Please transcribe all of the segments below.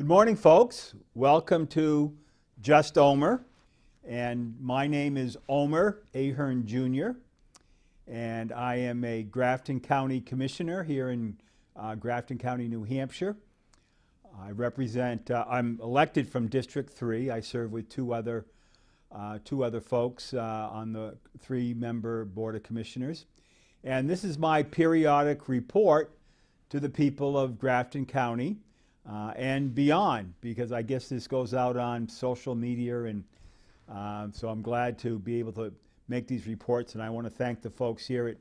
morning, folks. Welcome to Just Omer. And my name is Omer Ahern Jr. And I am a Grafton County Commissioner here in Grafton County, New Hampshire. I'm elected from District 3. I serve with two other folks on the 3-member Board of Commissioners. And this is my periodic report to the people of Grafton County and beyond, because I guess this goes out on social media, and so I'm glad to be able to make these reports. And I want to thank the folks here at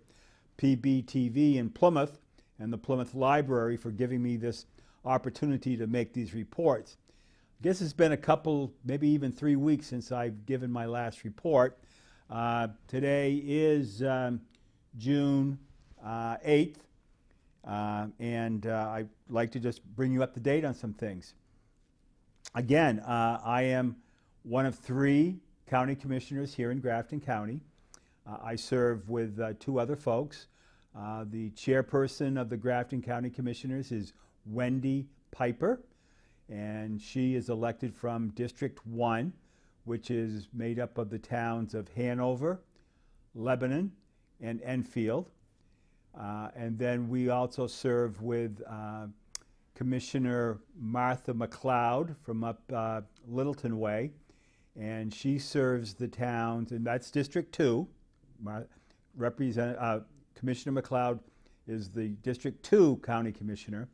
PBTV in Plymouth and the Plymouth Library for giving me this opportunity to make these reports. I guess it's been a couple, maybe even 3 weeks since I've given my last report. Today is June 8th. And I'd like to just bring you up to date on some things. Again, I am one of 3 county commissioners here in Grafton County. I serve with 2 other folks. The chairperson of the Grafton County Commissioners is Wendy Piper, and she is elected from District 1, which is made up of the towns of Hanover, Lebanon, and Enfield. And then we also serve with Commissioner Martha McLeod from up Littleton Way, and she serves the towns, and that's District 2. Commissioner McLeod is the District 2 County Commissioner,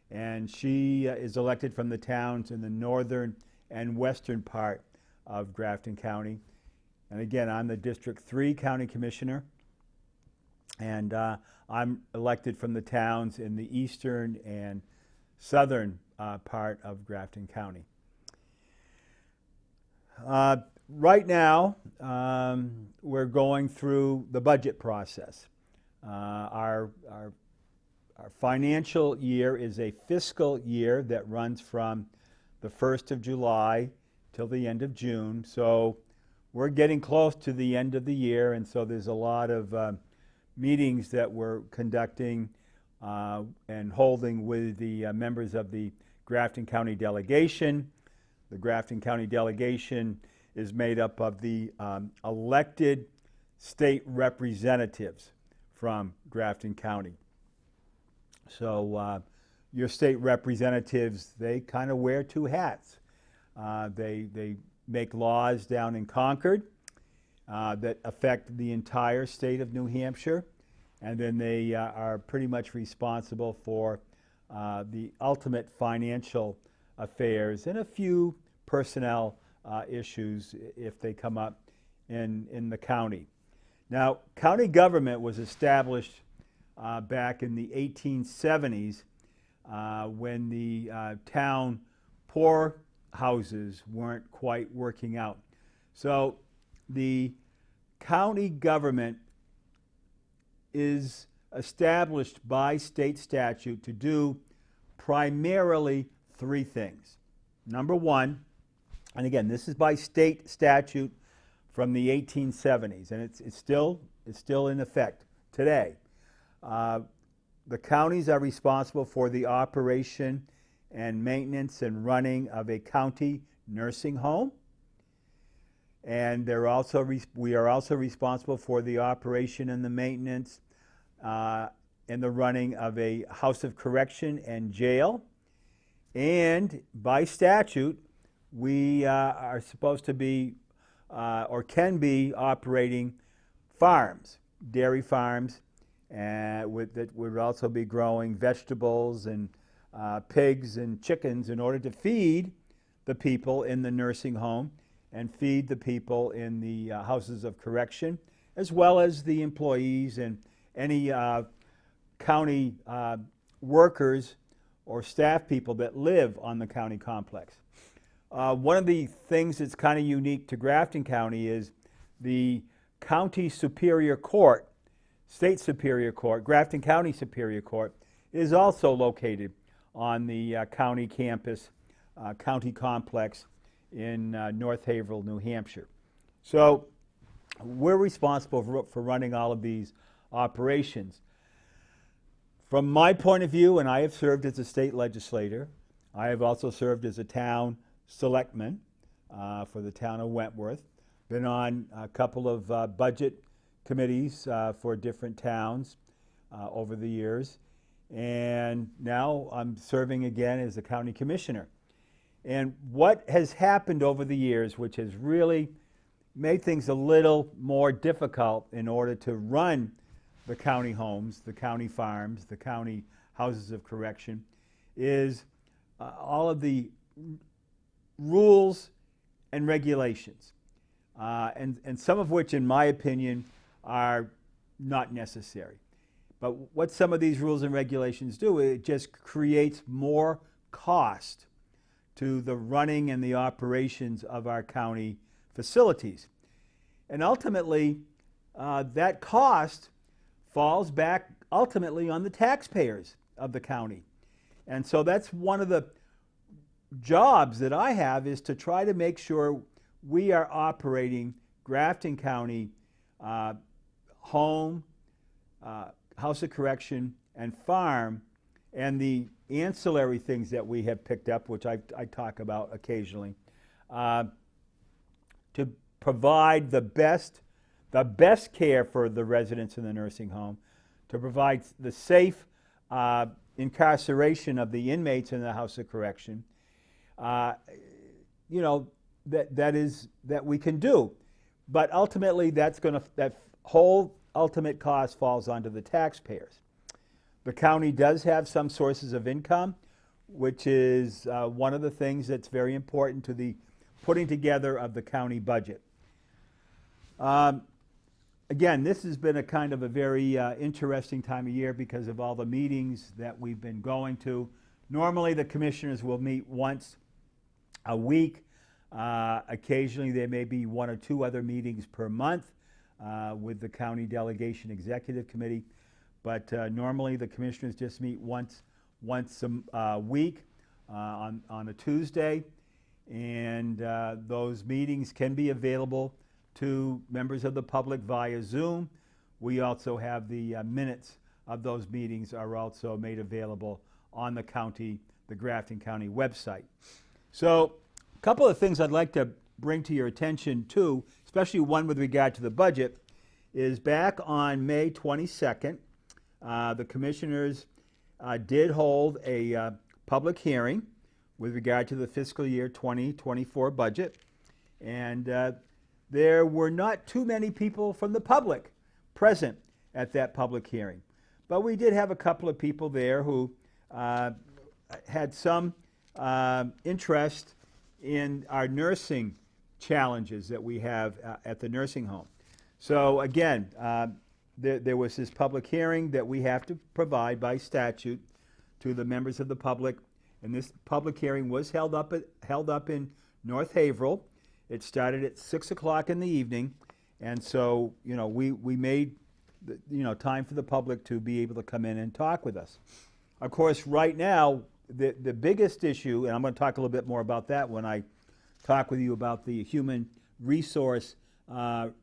and she is elected from the towns in the northern and western part of Grafton County. And again, I'm the District 3 County Commissioner, and I'm elected from the towns in the eastern and southern part of Grafton County. Right now, we're going through the budget process. Our financial year is a fiscal year that runs from the 1st of July till the end of June. So we're getting close to the end of the year, and so there's a lot of meetings that we're conducting and holding with the members of the Grafton County delegation. The Grafton County delegation is made up of the elected state representatives from Grafton County. So your state representatives, they kind of wear 2 hats. They make laws down in Concord that affect the entire state of New Hampshire, and then they are pretty much responsible for the ultimate financial affairs and a few personnel issues if they come up in the county. Now, county government was established back in the 1870s when the town poor houses weren't quite working out. So the county government is established by state statute to do primarily 3 things. Number 1, and again, this is by state statute from the 1870s, and it's still in effect today. The counties are responsible for the operation and maintenance and running of a county nursing home. And we are also responsible for the operation and the maintenance and the running of a house of correction and jail. And by statute, we are supposed to be or can be operating farms, dairy farms, that would also be growing vegetables and pigs and chickens in order to feed the people in the nursing home and feed the people in the houses of correction, as well as the employees and any county workers or staff people that live on the county complex. One of the things that's kind of unique to Grafton County is the County Superior Court, State Superior Court, Grafton County Superior Court, is also located on the county campus, county complex in North Haverhill, New Hampshire. So we're responsible for running all of these operations. From my point of view, and I have served as a state legislator, I have also served as a town selectman for the town of Wentworth. Been on a couple of budget committees for different towns over the years. And now I'm serving again as a county commissioner. And what has happened over the years, which has really made things a little more difficult in order to run the county homes, the county farms, the county houses of correction, is all of the rules and regulations, and some of which, in my opinion, are not necessary. But what some of these rules and regulations do, it just creates more cost to the running and the operations of our county facilities. And ultimately, that cost falls back ultimately on the taxpayers of the county. And so that's one of the jobs that I have, is to try to make sure we are operating Grafton County home, house of correction, and farm, and the ancillary things that we have picked up, which I talk about occasionally, to provide the best care for the residents in the nursing home, to provide the safe incarceration of the inmates in the house of correction, that we can do. But ultimately, that whole ultimate cost falls onto the taxpayers. The county does have some sources of income, which is one of the things that's very important to the putting together of the county budget. Again, this has been a kind of a very interesting time of year because of all the meetings that we've been going to. Normally, the commissioners will meet once a week. Occasionally, there may be one or two other meetings per month with the county delegation executive committee. But normally, the commissioners just meet once a week on a Tuesday. And those meetings can be available to members of the public via Zoom. We also have the minutes of those meetings are also made available on the Grafton County website. So a couple of things I'd like to bring to your attention too, especially one with regard to the budget, is back on May 22nd, the commissioners did hold a public hearing with regard to the fiscal year 2024 budget. And there were not too many people from the public present at that public hearing. But we did have a couple of people there who had some interest in our nursing challenges that we have at the nursing home. So again, there was this public hearing that we have to provide by statute to the members of the public. And this public hearing was held up in North Haverhill. It started at 6 o'clock in the evening, and so we made time for the public to be able to come in and talk with us. Of course, right now the biggest issue, and I'm going to talk a little bit more about that when I talk with you about the Human Resource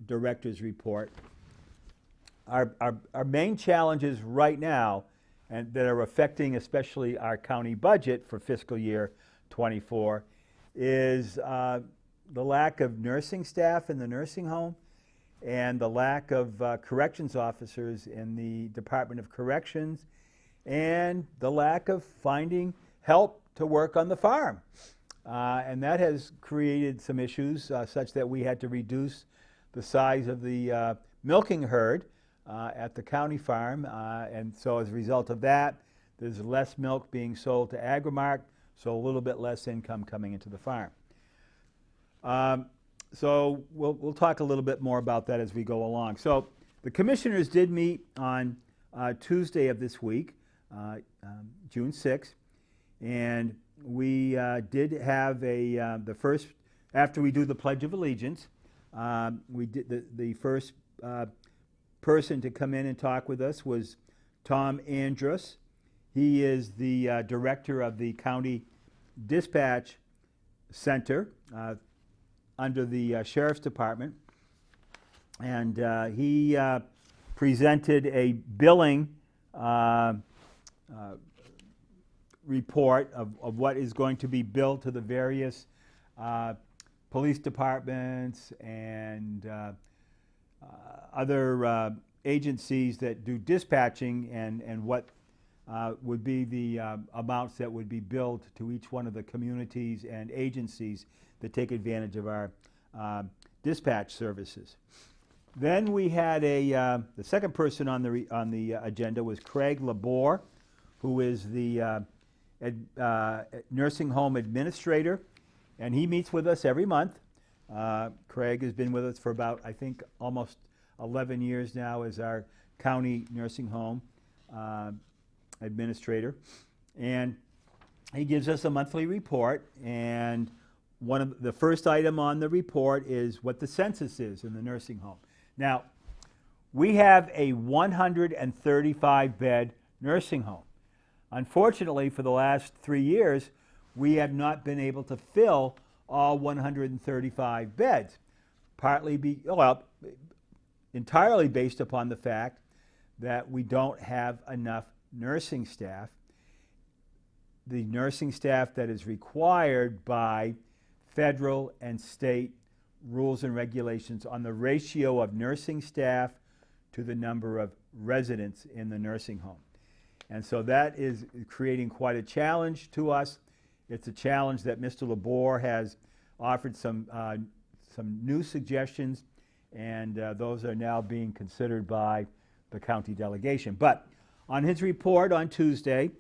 Director's report. Our main challenges right now, and that are affecting especially our county budget for fiscal year 24, is the lack of nursing staff in the nursing home and the lack of corrections officers in the Department of Corrections, and the lack of finding help to work on the farm. And that has created some issues such that we had to reduce the size of the milking herd at the county farm. And so as a result of that, there's less milk being sold to Agrimark, so a little bit less income coming into the farm. So we'll talk a little bit more about that as we go along. So the commissioners did meet on Tuesday of this week, June 6th, and we did have the first, after we do the Pledge of Allegiance, we did the first person to come in and talk with us was Tom Andrus. He is the director of the County Dispatch Center under the Sheriff's Department, and he presented a billing report of what is going to be billed to the various police departments and other agencies that do dispatching, and what would be the amounts that would be billed to each one of the communities and agencies that take advantage of our dispatch services. Then we had the second person on the agenda was Craig Labor, who is the nursing home administrator, and he meets with us every month. Craig has been with us for about, I think, almost 11 years now as our county nursing home administrator, and he gives us a monthly report, and one of the first item on the report is what the census is in the nursing home. Now, we have a 135-bed nursing home. Unfortunately, for the last 3 years, we have not been able to fill all 135 beds, entirely based upon the fact that we don't have enough nursing staff. The nursing staff that is required by federal and state rules and regulations on the ratio of nursing staff to the number of residents in the nursing home. And so that is creating quite a challenge to us. It's a challenge that Mr. Labor has offered some new suggestions, and those are now being considered by the county delegation. But on his report on Tuesday,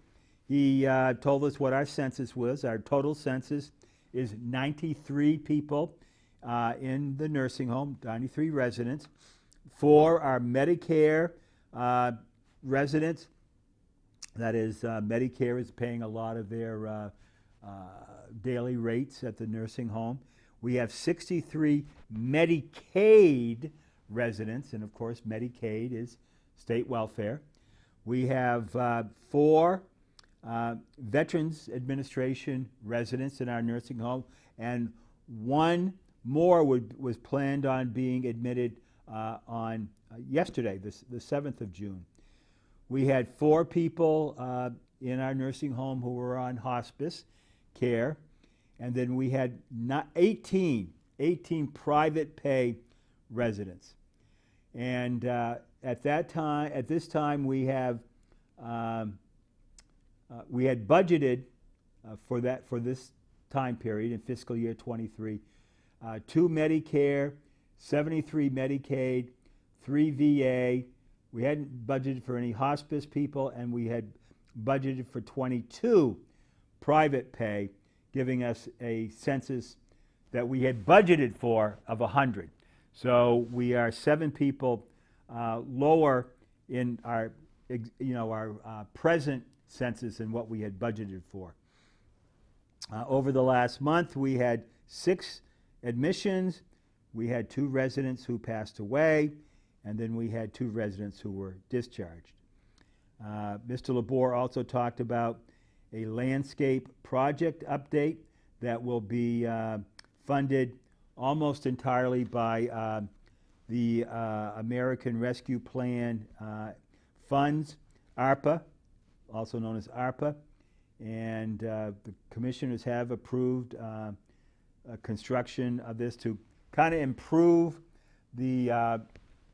he told us what our census was. Our total census is 93 people in the nursing home, 93 residents. For our Medicare residents, that is, Medicare is paying a lot of their daily rates at the nursing home. We have 63 Medicaid residents, and of course Medicaid is state welfare. We have 4 Veterans Administration residents in our nursing home, and 1 more was planned on being admitted on yesterday, the 7th of June. We had 4 people in our nursing home who were on hospice care, and then we had 18 private pay residents. And at this time, we had budgeted for this time period in fiscal year 23, 2 Medicare, 73 Medicaid, 3 VA. We hadn't budgeted for any hospice people, and we had budgeted for 22 private pay, giving us a census that we had budgeted for of 100. So we are 7 people lower in our present census than what we had budgeted for. Over the last month, we had 6 admissions. We had 2 residents who passed away, and then we had 2 residents who were discharged. Mr. Labor also talked about a landscape project update that will be funded almost entirely by the American Rescue Plan funds, ARPA, also known as ARPA, and the commissioners have approved construction of this to kind of improve the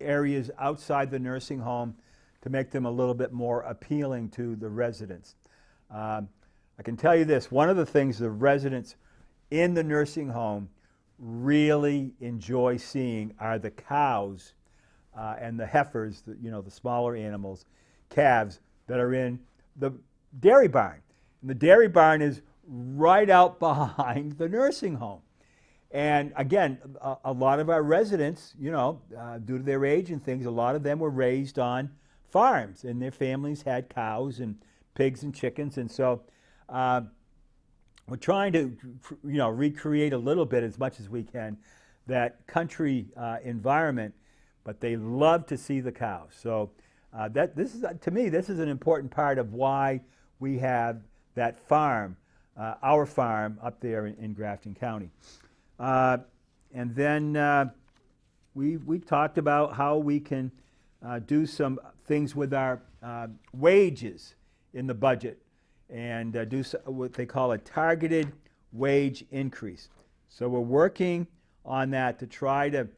areas outside the nursing home to make them a little bit more appealing to the residents. I can tell you this, one of the things the residents in the nursing home really enjoy seeing are the cows and the heifers, the smaller animals, calves that are in the dairy barn. And the dairy barn is right out behind the nursing home. And again, a lot of our residents, due to their age and things, a lot of them were raised on farms, and their families had cows and pigs and chickens. And so we're trying to, recreate a little bit, as much as we can, that country environment, but they love to see the cows. So to me, this is an important part of why we have that farm, our farm up there in Grafton County. And then we talked about how we can do some things with our wages in the budget. and do what they call a targeted wage increase. So we're working on that to try to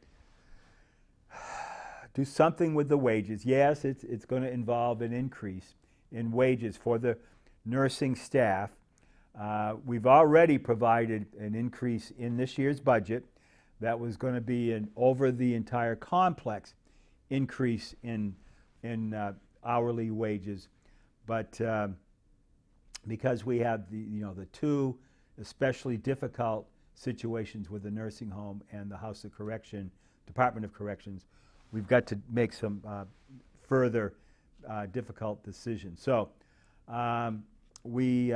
do something with the wages. Yes, it's going to involve an increase in wages for the nursing staff. We've already provided an increase in this year's budget that was going to be an over the entire complex increase in hourly wages, but because we have the two especially difficult situations with the nursing home and the House of Correction, Department of Corrections, we've got to make some further difficult decisions. So we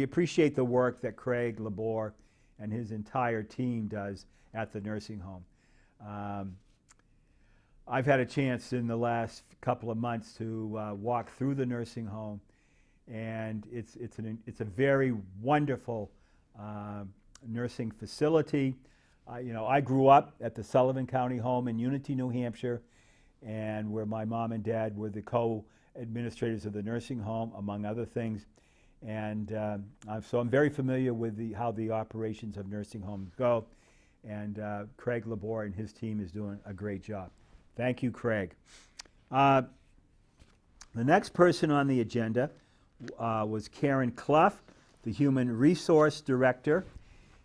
appreciate the work that Craig Labor and his entire team does at the nursing home. I've had a chance in the last couple of months to walk through the nursing home, and it's a very wonderful nursing facility. I grew up at the Sullivan County Home in Unity, New Hampshire, and where my mom and dad were the co-administrators of the nursing home, among other things. And so I'm very familiar with how the operations of nursing homes go. And Craig Labor and his team is doing a great job. Thank you, Craig. The next person on the agenda was Karen Clough, the Human Resource Director.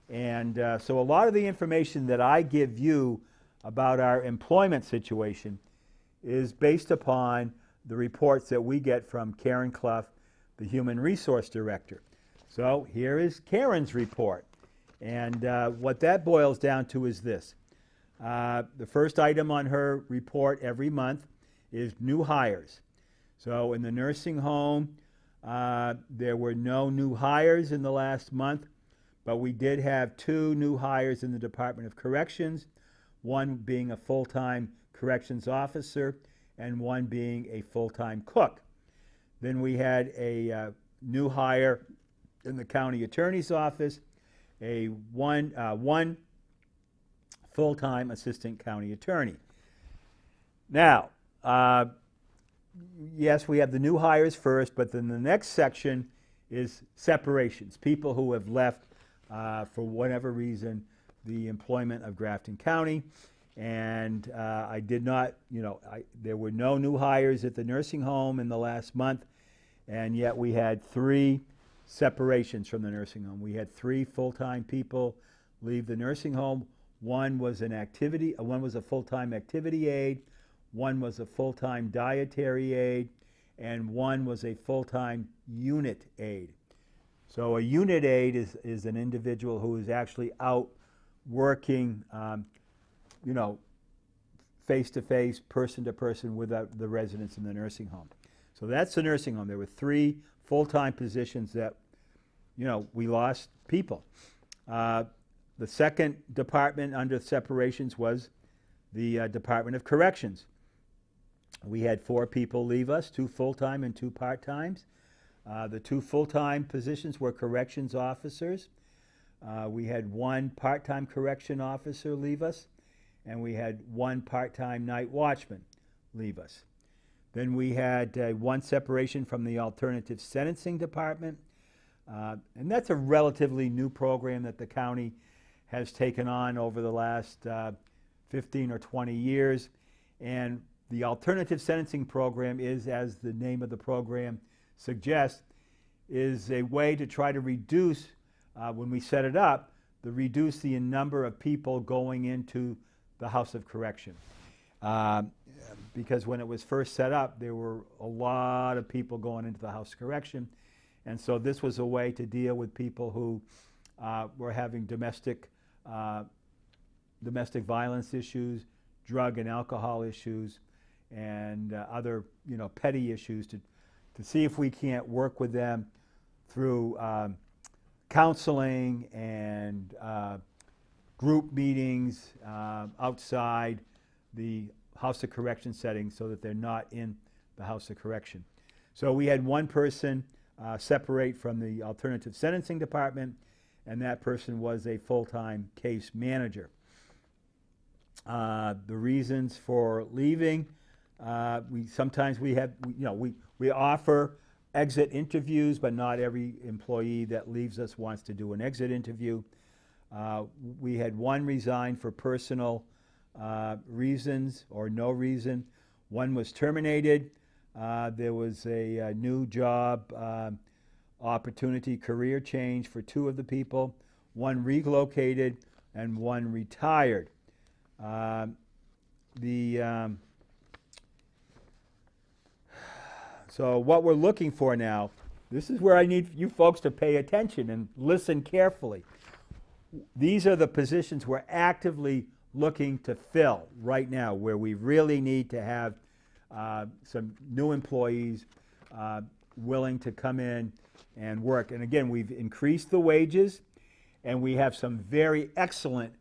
And so a lot of the information that I give you about our employment situation is based upon the reports that we get from Karen Clough, the Human Resource Director. So here is Karen's report. And what that boils down to is this. The first item on her report every month is new hires. So in the nursing home, there were no new hires in the last month, but we did have 2 new hires in the Department of Corrections, one being a full-time corrections officer and one being a full-time cook. Then we had a new hire in the county attorney's office, one full-time assistant county attorney. Now, yes, we have the new hires first, but then the next section is separations, people who have left for whatever reason the employment of Grafton County. And I did not, there were no new hires at the nursing home in the last month, and yet we had 3 separations from the nursing home. We had 3 full-time people leave the nursing home. One was a full-time activity aide, one was a full-time dietary aide, and one was a full-time unit aide. So a unit aide is an individual who is actually out working, face-to-face, person-to-person with the residents in the nursing home. So that's the nursing home. There were 3 full-time positions that, we lost people. The second department under separations was the Department of Corrections. We had 4 people leave us, 2 full-time and 2 part-times. The 2 full-time positions were corrections officers. We had 1 part-time correction officer leave us, and we had 1 part-time night watchman leave us. Then we had 1 separation from the alternative sentencing department, and that's a relatively new program that the county has taken on over the last 15 or 20 years. And the alternative sentencing program is, as the name of the program suggests, is a way to try to reduce, when we set it up, reduce the number of people going into the House of Correction. Because when it was first set up, there were a lot of people going into the House of Correction. And so this was a way to deal with people who were having domestic violence issues, drug and alcohol issues, and other petty issues to see if we can't work with them through counseling and group meetings outside the House of Correction setting so that they're not in the House of Correction. So we had 1 person separate from the alternative sentencing department, and that person was a full-time case manager. The reasons for leaving, we offer exit interviews, but not every employee that leaves us wants to do an exit interview. We had one resign for personal reasons or no reason. One was terminated. There was a new job opportunity, career change for two of the people. One relocated and one retired. So what we're looking for now, this is where I need you folks to pay attention and listen carefully. These are the positions we're actively looking to fill right now, where we really need to have some new employees willing to come in and work. And again, we've increased the wages, and we have some very excellent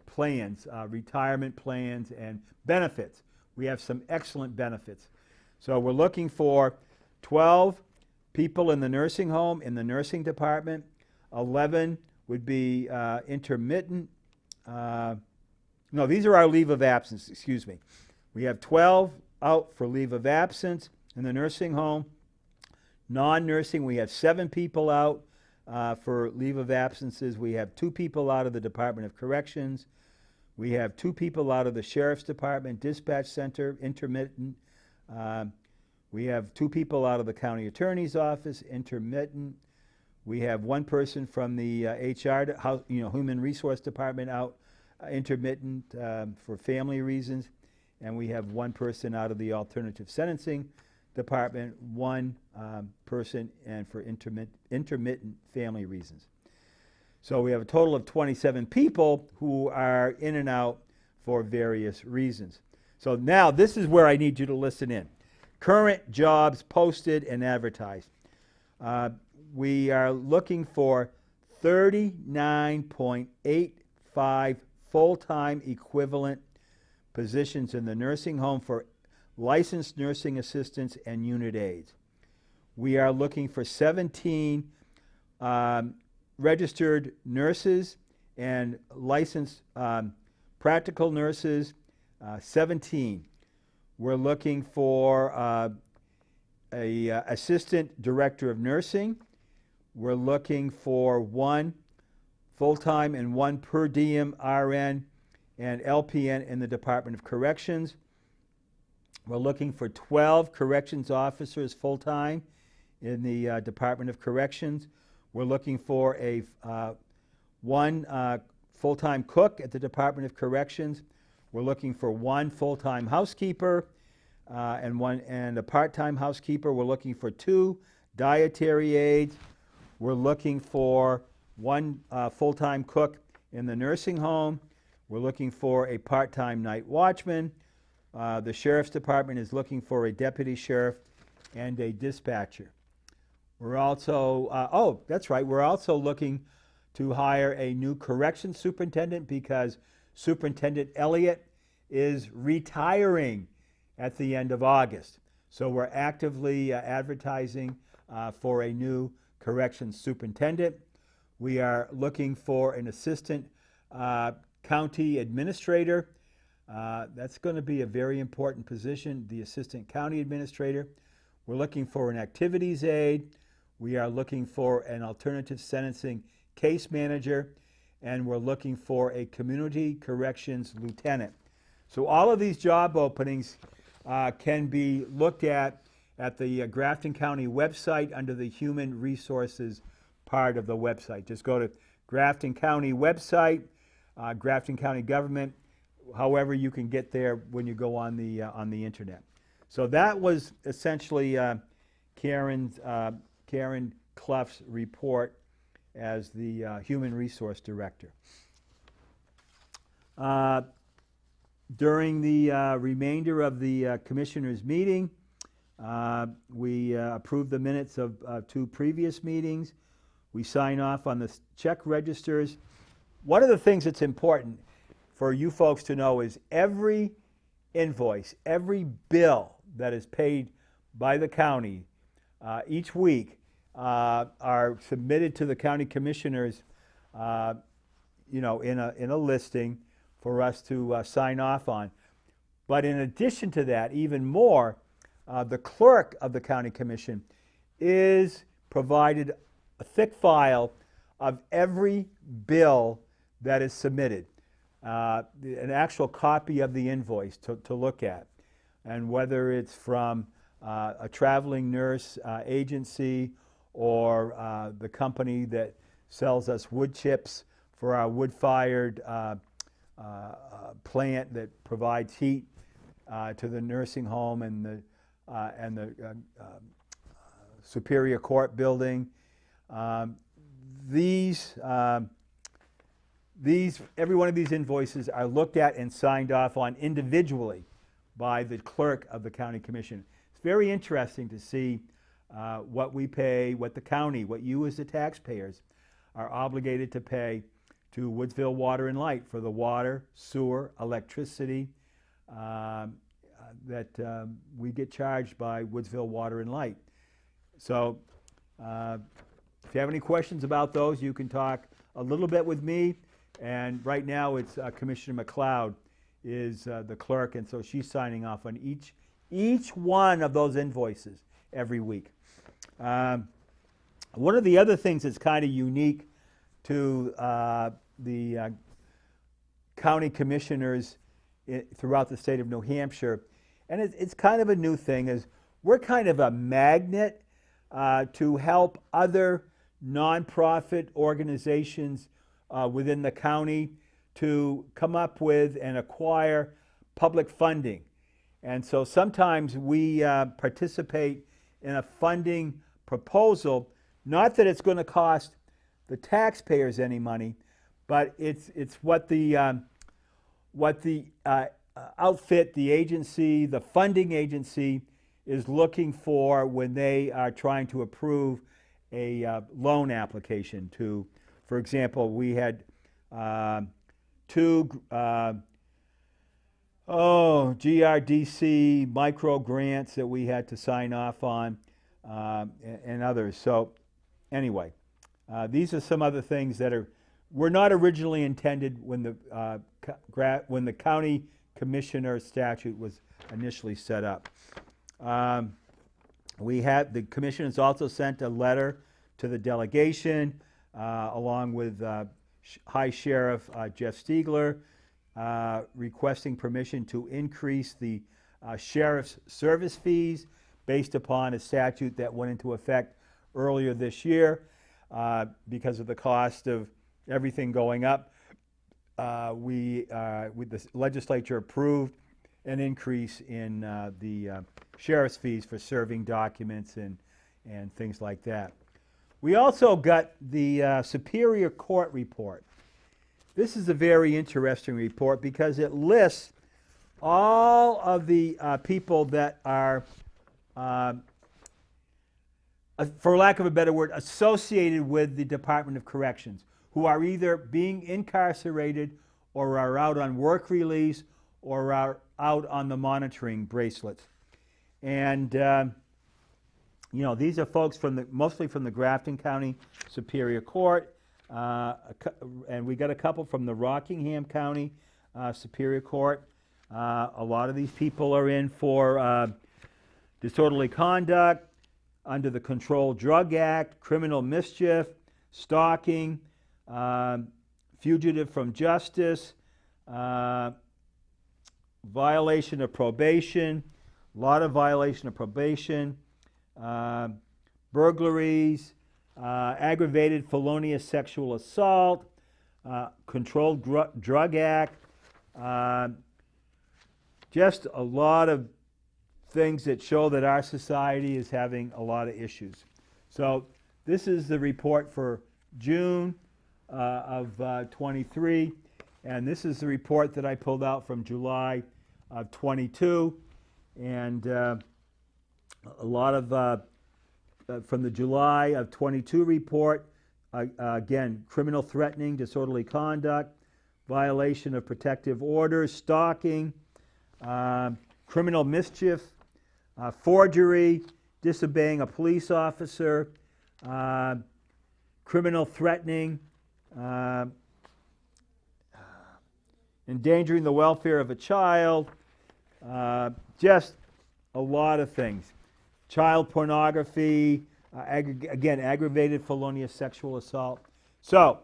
plans, retirement plans and benefits. We have some excellent benefits. So we're looking for 12 people in the nursing home, in the nursing department. 11 would be intermittent. No, these are our leave of absence, excuse me. We have 12 out for leave of absence in the nursing home. Non-nursing, we have 7 people out for leave of absences. We have 2 people out of the Department of Corrections. We have 2 people out of the Sheriff's Department, Dispatch Center, intermittent. We have 2 people out of the County Attorney's Office, intermittent. We have 1 person from the HR, Human Resource Department out, intermittent for family reasons. And we have 1 person out of the Alternative Sentencing Department, 1 person and for intermittent family reasons. So we have a total of 27 people who are in and out for various reasons. So now this is where I need you to listen in. Current jobs posted and advertised. We are looking for 39.85 full-time equivalent positions in the nursing home for licensed nursing assistants and unit aides. We are looking for 17 registered nurses and licensed practical nurses, 17. We're looking for a assistant director of nursing. We're looking for 1 full-time and 1 per diem RN and LPN in the Department of Corrections. We're looking for 12 corrections officers full-time in the Department of Corrections. We're looking for a 1 full-time cook at the Department of Corrections. We're looking for 1 full-time housekeeper and a part-time housekeeper. We're looking for 2 dietary aides. We're looking for 1 full-time cook in the nursing home. We're looking for a part-time night watchman. The Sheriff's Department is looking for a deputy sheriff and a dispatcher. We're also, that's right, we're also looking to hire a new corrections superintendent because Superintendent Elliott is retiring at the end of August. So we're actively advertising for a new corrections superintendent. We are looking for an assistant county administrator. That's going to be a very important position, the assistant county administrator. We're looking for an activities aide. We are looking for an alternative sentencing case manager, and we're looking for a community corrections lieutenant. So all of these job openings can be looked at the Grafton County website under the Human Resources part of the website. Just go to Grafton County website, Grafton County government, however you can get there when you go on the internet. So that was essentially Karen Clough's report as the Human Resource Director. During the remainder of the Commissioners' meeting, we approved the minutes of 2 previous meetings. We sign off on the check registers. One of the things that's important for you folks to know is every invoice, every bill that is paid by the county each week are submitted to the county commissioners, in a listing for us to sign off on. But in addition to that, even more, the clerk of the county commission is provided a thick file of every bill that is submitted, an actual copy of the invoice to look at, and whether it's from a traveling nurse agency or the company that sells us wood chips for our wood-fired plant that provides heat to the nursing home and the Superior Court building. Every one of these invoices are looked at and signed off on individually by the clerk of the county commission. It's very interesting to see what we pay, what the county, what you as the taxpayers are obligated to pay to Woodsville Water and Light for the water, sewer, electricity that we get charged by Woodsville Water and Light. So if you have any questions about those, you can talk a little bit with me. And right now it's Commissioner McLeod is the clerk, and so she's signing off on each one of those invoices every week. One of the other things that's kind of unique to the county commissioners throughout the state of New Hampshire, and it's kind of a new thing, is we're kind of a magnet to help other nonprofit organizations within the county to come up with and acquire public funding. And so sometimes we participate in a funding proposal, not that it's going to cost the taxpayers any money, but it's what the outfit, the agency, the funding agency is looking for when they are trying to approve a loan application to, for example, we had two GRDC micro grants that we had to sign off on, and others. So anyway, these are some other things that were not originally intended when the county commissioner statute was initially set up. The commission has also sent a letter to the delegation along with High Sheriff Jeff Stiegler requesting permission to increase the sheriff's service fees based upon a statute that went into effect earlier this year because of the cost of everything going up. The legislature approved an increase in the sheriff's fees for serving documents and things like that. We also got the Superior Court report. This is a very interesting report because it lists all of the people that are, for lack of a better word, associated with the Department of Corrections, who are either being incarcerated or are out on work release or are out on the monitoring bracelets. And these are folks mostly from the Grafton County Superior Court, and we got a couple from the Rockingham County Superior Court. A lot of these people are in for disorderly conduct under the Controlled Drug Act, criminal mischief, stalking, fugitive from justice, violation of probation, a lot of violation of probation, burglaries, aggravated felonious sexual assault, Controlled Drug Act, just a lot of things that show that our society is having a lot of issues. So this is the report for June of 23, and this is the report that I pulled out from July of 22, and a lot of from the July of 22 report, again, criminal threatening, disorderly conduct, violation of protective orders, stalking, criminal mischief, forgery, disobeying a police officer, criminal threatening, endangering the welfare of a child, just a lot of things. Child pornography, again, aggravated felonious sexual assault. So,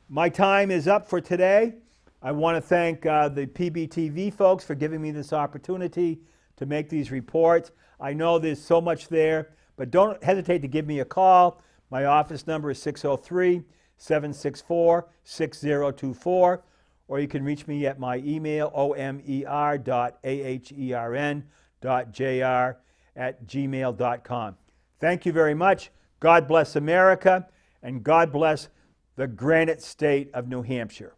my time is up for today. I want to thank the PBTV folks for giving me this opportunity to make these reports. I know there's so much there, but don't hesitate to give me a call. My office number is 603-764-6024, or you can reach me at my email, omer.ahern.jr@gmail.com. Thank you very much. God bless America, and God bless the granite state of New Hampshire.